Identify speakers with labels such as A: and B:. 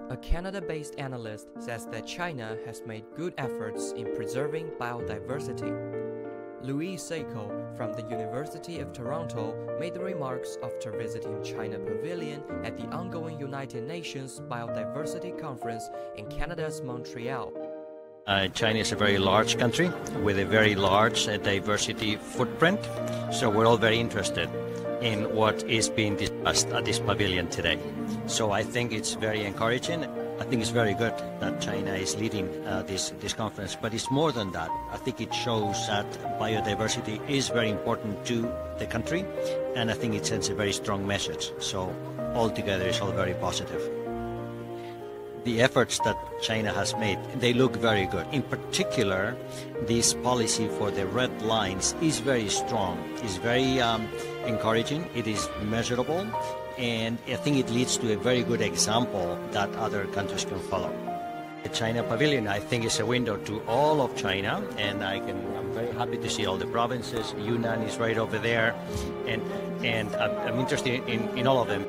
A: A Canada-based analyst says that China has made good efforts in preserving biodiversity. Louise Seiko from the University of Toronto made the remarks after visiting China Pavilion at the ongoing United Nations Biodiversity Conference in Canada's Montreal.
B: China is a very large country with a very large diversity footprint, so we're all very interested in what is being discussed at this pavilion today. So I think it's very encouraging. I think it's very good that China is leading this conference, but it's more than that. I think it shows that biodiversity is very important to the country, and I think it sends a very strong message. So altogether, it's all very positive. The efforts that China has made, they look very good. In particular, this policy for the red lines is very strong. It's very encouraging. It is measurable. And I think it leads to a very good example that other countries can follow. The China Pavilion, I think, is a window to all of China, and I'm very happy to see all the provinces. Yunnan is right over there, and I'm interested in all of them.